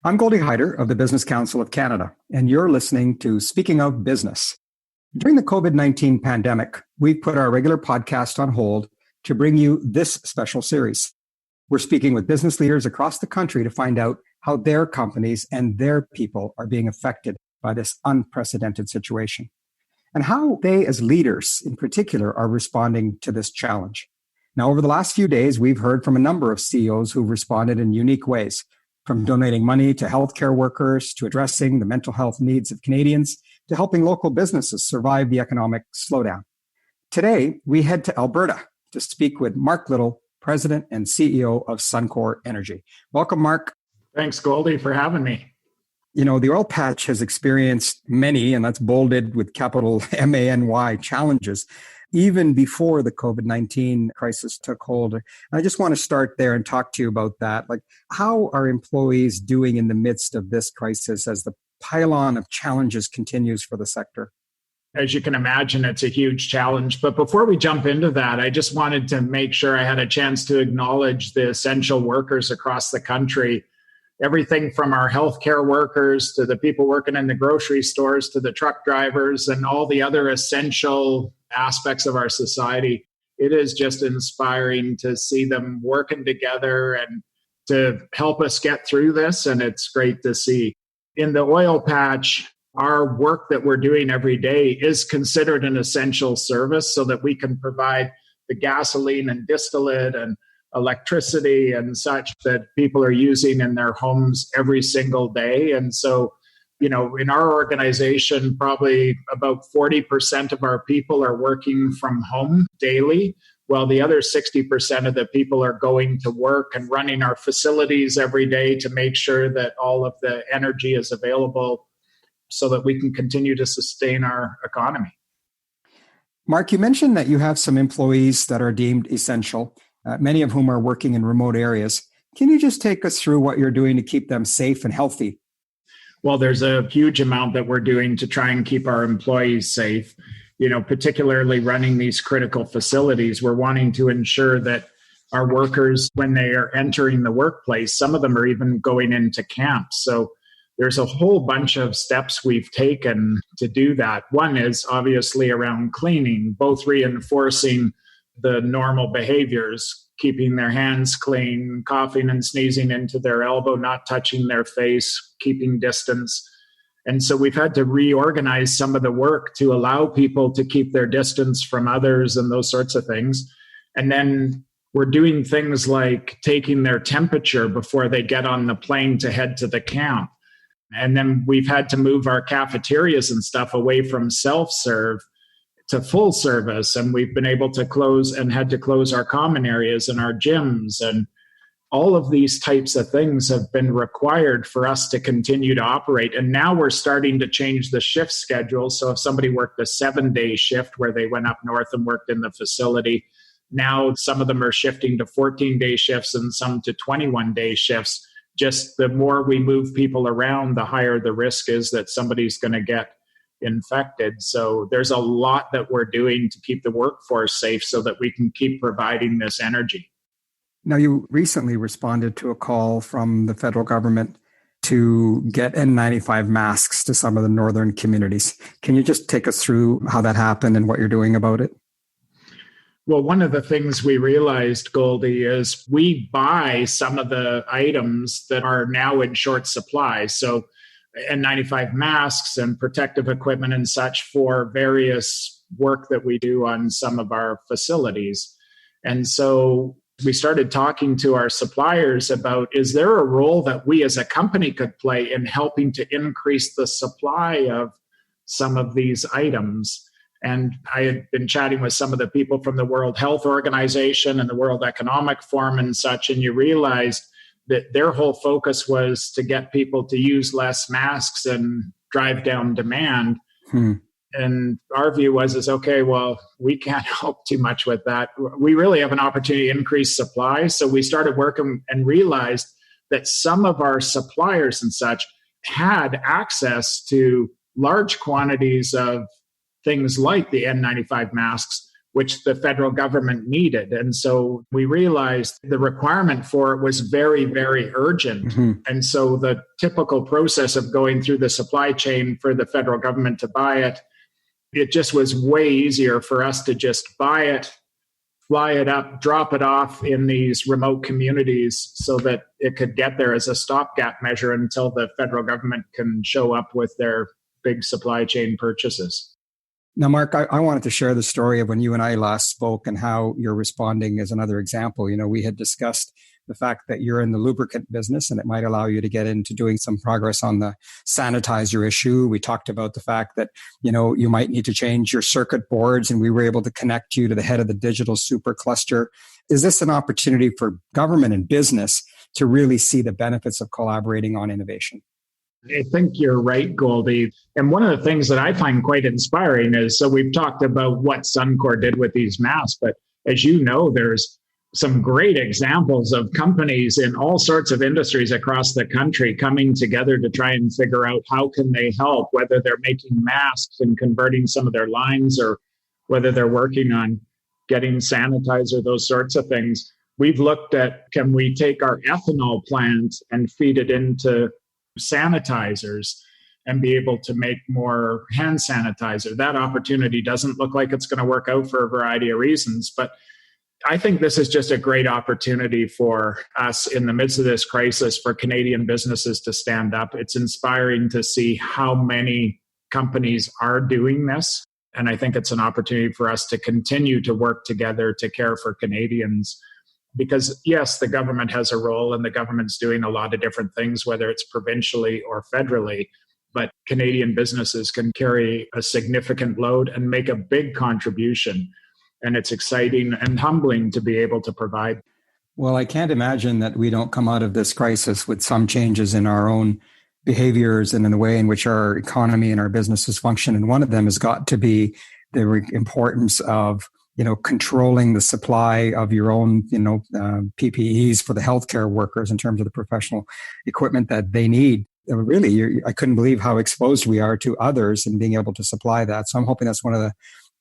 I'm Goldie Hyder of the Business Council of Canada, and you're listening to Speaking of Business. During the COVID-19 pandemic, we've put our regular podcast on hold to bring you this special series. We're speaking with business leaders across the country to find out how their companies and their people are being affected by this unprecedented situation, and how they as leaders in particular are responding to this challenge. Now, over the last few days, we've heard from a number of CEOs who've responded in unique ways, from donating money to healthcare workers, to addressing the mental health needs of Canadians, to helping local businesses survive the economic slowdown. Today, we head to Alberta to speak with Mark Little, President and CEO of Suncor Energy. Welcome, Mark. Thanks, Goldie, for having me. You know, the oil patch has experienced many, and that's bolded with capital MANY, challenges, even before the COVID-19 crisis took hold. And I just want to start there and talk to you about that. Like, how are employees doing in the midst of this crisis as the pile-on of challenges continues for the sector? As you can imagine, it's a huge challenge. But before we jump into that, I just wanted to make sure I had a chance to acknowledge the essential workers across the country. Everything from our healthcare workers to the people working in the grocery stores to the truck drivers and all the other essential aspects of our society. It is just inspiring to see them working together and to help us get through this. And it's great to see. In the oil patch, our work that we're doing every day is considered an essential service so that we can provide the gasoline and distillate and electricity and such that people are using in their homes every single day. And so, you know, in our organization, probably about 40% of our people are working from home daily, while the other 60% of the people are going to work and running our facilities every day to make sure that all of the energy is available so that we can continue to sustain our economy. Mark, you mentioned that you have some employees that are deemed essential, many of whom are working in remote areas. Can you just take us through what you're doing to keep them safe and healthy? Well, there's a huge amount that we're doing to try and keep our employees safe. You know, particularly running these critical facilities, we're wanting to ensure that our workers, when they are entering the workplace, some of them are even going into camps. So there's a whole bunch of steps we've taken to do that. One is obviously around cleaning, both reinforcing the normal behaviors, keeping their hands clean, coughing and sneezing into their elbow, not touching their face, keeping distance. And so we've had to reorganize some of the work to allow people to keep their distance from others and those sorts of things. And then we're doing things like taking their temperature before they get on the plane to head to the camp. And then we've had to move our cafeterias and stuff away from self-serve to full service. And we've been able to close and had to close our common areas and our gyms. And all of these types of things have been required for us to continue to operate. And now we're starting to change the shift schedule. So if somebody worked a 7-day shift where they went up north and worked in the facility, now some of them are shifting to 14-day shifts and some to 21-day shifts. Just the more we move people around, the higher the risk is that somebody's going to get infected. So there's a lot that we're doing to keep the workforce safe so that we can keep providing this energy. Now, you recently responded to a call from the federal government to get N95 masks to some of the northern communities. Can you just take us through how that happened and what you're doing about it? Well, one of the things we realized, Goldie, is we buy some of the items that are now in short supply. So N95 masks and protective equipment and such for various work that we do on some of our facilities. And so we started talking to our suppliers about, is there a role that we as a company could play in helping to increase the supply of some of these items? And I had been chatting with some of the people from the World Health Organization and the World Economic Forum and such, and you realized that their whole focus was to get people to use less masks and drive down demand. And our view was, okay, well, we can't help too much with that. We really have an opportunity to increase supply. So we started working and realized that some of our suppliers and such had access to large quantities of things like the N95 masks, which the federal government needed. And so we realized the requirement for it was very, very urgent. Mm-hmm. And so the typical process of going through the supply chain for the federal government to buy it, it just was way easier for us to just buy it, fly it up, drop it off in these remote communities so that it could get there as a stopgap measure until the federal government can show up with their big supply chain purchases. Now, Mark, I wanted to share the story of when you and I last spoke and how you're responding as another example. We had discussed the fact that you're in the lubricant business and it might allow you to get into doing some progress on the sanitizer issue. We talked about the fact that, you might need to change your circuit boards, and we were able to connect you to the head of the digital supercluster. Is this an opportunity for government and business to really see the benefits of collaborating on innovation? I think you're right, Goldie. And one of the things that I find quite inspiring is, so we've talked about what Suncor did with these masks, but as you know, there's some great examples of companies in all sorts of industries across the country coming together to try and figure out how can they help, whether they're making masks and converting some of their lines or whether they're working on getting sanitizer, those sorts of things. We've looked at, can we take our ethanol plant and feed it into sanitizers and be able to make more hand sanitizer? That opportunity doesn't look like it's going to work out for a variety of reasons, but I think this is just a great opportunity for us in the midst of this crisis for Canadian businesses to stand up. It's inspiring to see how many companies are doing this, and I think it's an opportunity for us to continue to work together to care for Canadians. Because yes, the government has a role and the government's doing a lot of different things, whether it's provincially or federally, but Canadian businesses can carry a significant load and make a big contribution. And it's exciting and humbling to be able to provide. Well, I can't imagine that we don't come out of this crisis with some changes in our own behaviors and in the way in which our economy and our businesses function. And one of them has got to be the importance of controlling the supply of your own, PPEs for the healthcare workers in terms of the professional equipment that they need. Really, I couldn't believe how exposed we are to others and being able to supply that. So I'm hoping that's one of the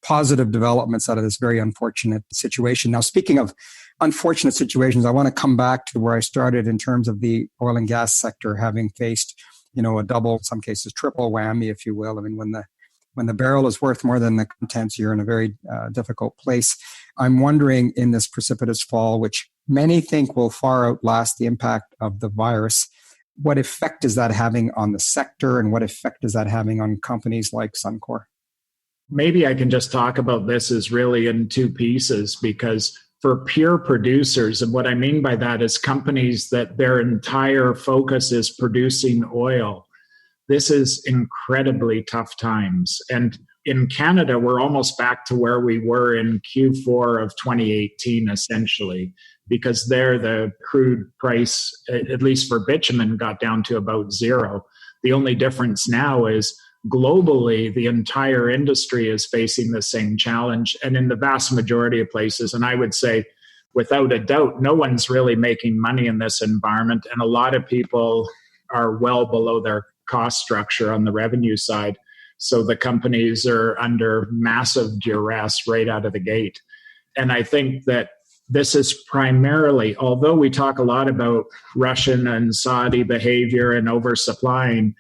positive developments out of this very unfortunate situation. Now, speaking of unfortunate situations, I want to come back to where I started in terms of the oil and gas sector having faced, a double, in some cases, triple whammy, if you will. I mean, when the barrel is worth more than the contents, you're in a very difficult place. I'm wondering, in this precipitous fall, which many think will far outlast the impact of the virus, what effect is that having on the sector, and what effect is that having on companies like Suncor? Maybe I can just talk about this as really in two pieces, because for pure producers, and what I mean by that is companies that their entire focus is producing oil, this is incredibly tough times. And in Canada, we're almost back to where we were in Q4 of 2018, essentially, because there the crude price, at least for bitumen, got down to about zero. The only difference now is globally, the entire industry is facing the same challenge, and in the vast majority of places. And I would say, without a doubt, no one's really making money in this environment, and a lot of people are well below their cost structure on the revenue side. So the companies are under massive duress right out of the gate. And I think that this is primarily, although we talk a lot about Russian and Saudi behavior and oversupplying,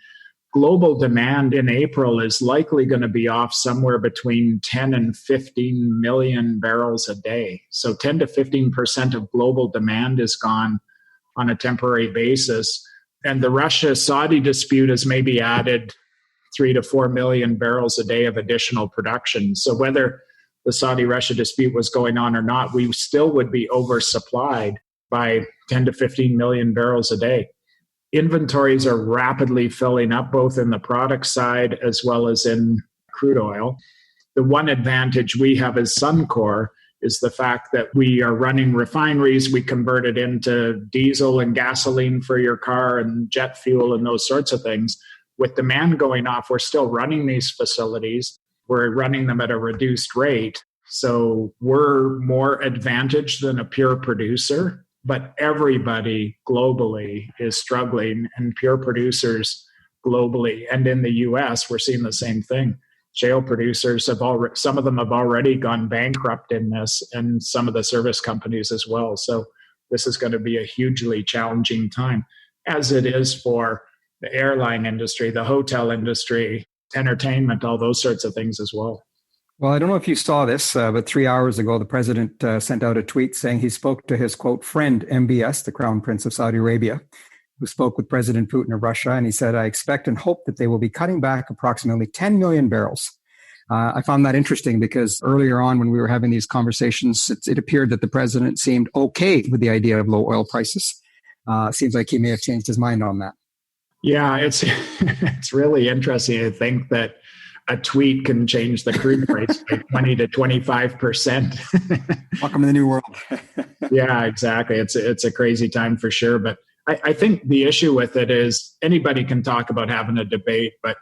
global demand in April is likely going to be off somewhere between 10 and 15 million barrels a day. So 10 to 15% of global demand is gone on a temporary basis. And the Russia-Saudi dispute has maybe added 3 to 4 million barrels a day of additional production. So whether the Saudi-Russia dispute was going on or not, we still would be oversupplied by 10 to 15 million barrels a day. Inventories are rapidly filling up, both in the product side as well as in crude oil. The one advantage we have as Suncor is the fact that we are running refineries. We convert it into diesel and gasoline for your car and jet fuel and those sorts of things. With demand going off, we're still running these facilities. We're running them at a reduced rate. So we're more advantaged than a pure producer. But everybody globally is struggling, and pure producers globally and in the US, we're seeing the same thing. shale producers have already, some of them have already gone bankrupt in this, and some of the service companies as well. So this is going to be a hugely challenging time, as it is for the airline industry, the hotel industry, entertainment, all those sorts of things as well. Well, I don't know if you saw this, but 3 hours ago, the president sent out a tweet saying he spoke to his, quote, friend, MBS, the Crown Prince of Saudi Arabia, who spoke with President Putin of Russia. And he said, I expect and hope that they will be cutting back approximately 10 million barrels. I found that interesting because earlier on when we were having these conversations, it appeared that the president seemed okay with the idea of low oil prices. Seems like he may have changed his mind on that. Yeah, it's it's really interesting to think that a tweet can change the crude price by 20 to 25%. Welcome to the new world. Yeah, exactly. It's a crazy time for sure. But I think the issue with it is anybody can talk about having a debate, but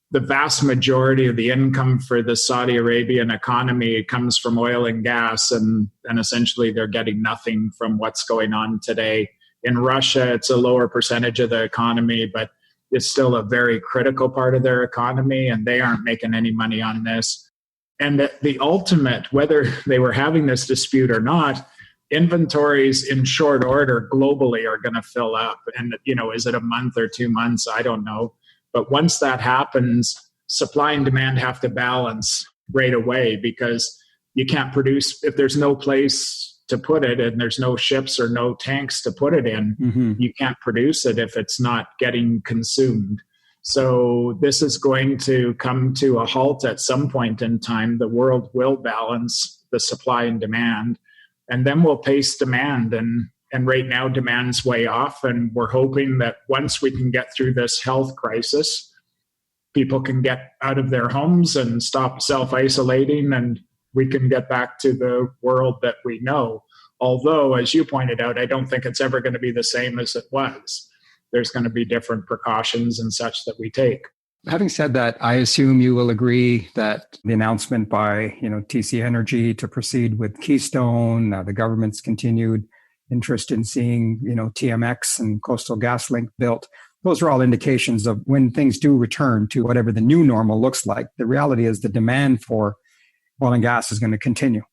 the vast majority of the income for the Saudi Arabian economy comes from oil and gas, and essentially they're getting nothing from what's going on today. In Russia, it's a lower percentage of the economy, but it's still a very critical part of their economy, and they aren't making any money on this. And the ultimate, whether they were having this dispute or not, inventories in short order globally are going to fill up. And, is it a month or 2 months? I don't know. But once that happens, supply and demand have to balance right away, because you can't produce if there's no place to put it and there's no ships or no tanks to put it in. Mm-hmm. You can't produce it if it's not getting consumed. So this is going to come to a halt at some point in time. The world will balance the supply and demand, and then we'll pace demand. And right now demand's way off, and we're hoping that once we can get through this health crisis, people can get out of their homes and stop self-isolating, and we can get back to the world that we know. Although, as you pointed out, I don't think it's ever going to be the same as it was. There's going to be different precautions and such that we take. Having said that, I assume you will agree that the announcement by TC Energy to proceed with Keystone, the government's continued interest in seeing TMX and Coastal GasLink built, those are all indications of when things do return to whatever the new normal looks like. The reality is the demand for oil and gas is going to continue.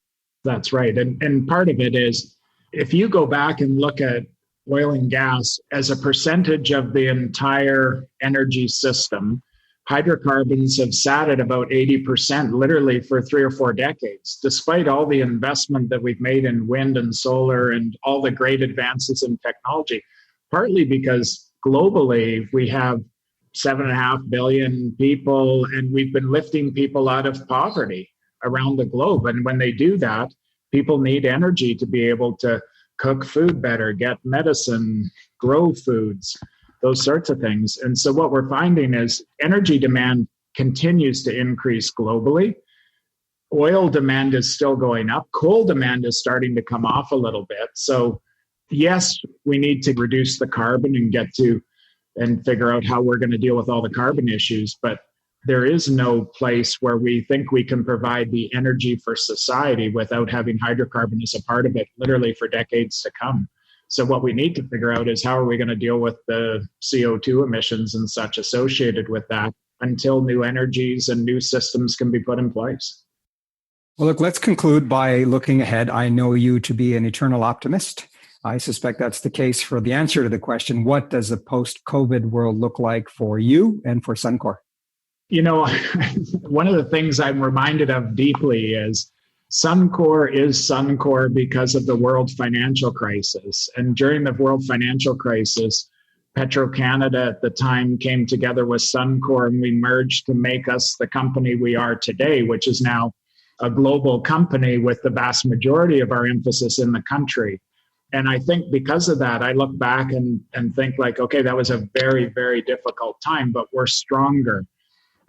That's right. And part of it is, if you go back and look at oil and gas as a percentage of the entire energy system, hydrocarbons have sat at about 80% literally for 3 or 4 decades, despite all the investment that we've made in wind and solar and all the great advances in technology, partly because globally we have 7.5 billion people, and we've been lifting people out of poverty around the globe. And when they do that, people need energy to be able to cook food better, get medicine, grow foods, those sorts of things. And so what we're finding is energy demand continues to increase globally. Oil demand is still going up. Coal demand is starting to come off a little bit. So yes, we need to reduce the carbon and figure out how we're going to deal with all the carbon issues. But there is no place where we think we can provide the energy for society without having hydrocarbon as a part of it, literally for decades to come. So what we need to figure out is how are we going to deal with the CO2 emissions and such associated with that until new energies and new systems can be put in place. Well, look, let's conclude by looking ahead. I know you to be an eternal optimist. I suspect that's the case for the answer to the question, what does a post-COVID world look like for you and for Suncor? One of the things I'm reminded of deeply is Suncor is Suncor because of the world financial crisis. And during the world financial crisis, Petro-Canada at the time came together with Suncor, and we merged to make us the company we are today, which is now a global company with the vast majority of our emphasis in the country. And I think because of that, I look back and think like, okay, that was a very, very difficult time, but we're stronger.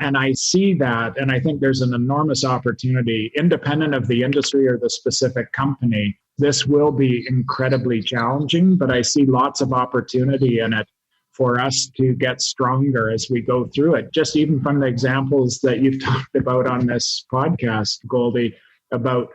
And I see that, and I think there's an enormous opportunity, independent of the industry or the specific company. This will be incredibly challenging, but I see lots of opportunity in it for us to get stronger as we go through it. Just even from the examples that you've talked about on this podcast, Goldie, about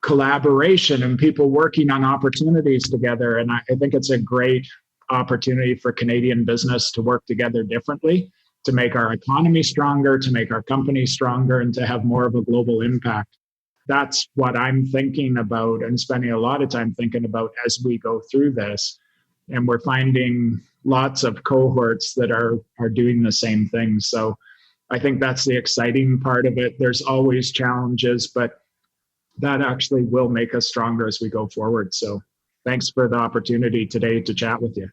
collaboration and people working on opportunities together. And I think it's a great opportunity for Canadian business to work together differently. to make our economy stronger, to make our company stronger, and to have more of a global impact. That's what I'm thinking about and spending a lot of time thinking about as we go through this. And we're finding lots of cohorts that are doing the same thing. So I think that's the exciting part of it. There's always challenges, but that actually will make us stronger as we go forward. So thanks for the opportunity today to chat with you.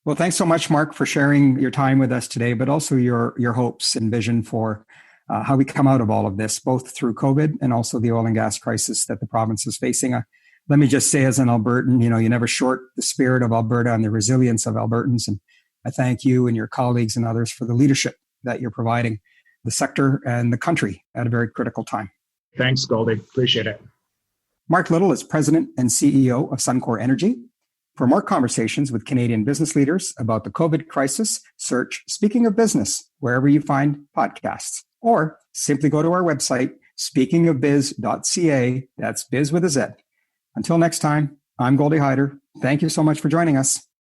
Well, thanks so much, Mark, for sharing your time with us today, but also your hopes and vision for how we come out of all of this, both through COVID and also the oil and gas crisis that the province is facing. Let me just say, as an Albertan, you never short the spirit of Alberta and the resilience of Albertans. And I thank you and your colleagues and others for the leadership that you're providing the sector and the country at a very critical time. Thanks, Goldie. Appreciate it. Mark Little is President and CEO of Suncor Energy. For more conversations with Canadian business leaders about the COVID crisis, search Speaking of Business wherever you find podcasts, or simply go to our website, speakingofbiz.ca. That's biz with a Z. Until next time, I'm Goldie Hyder. Thank you so much for joining us.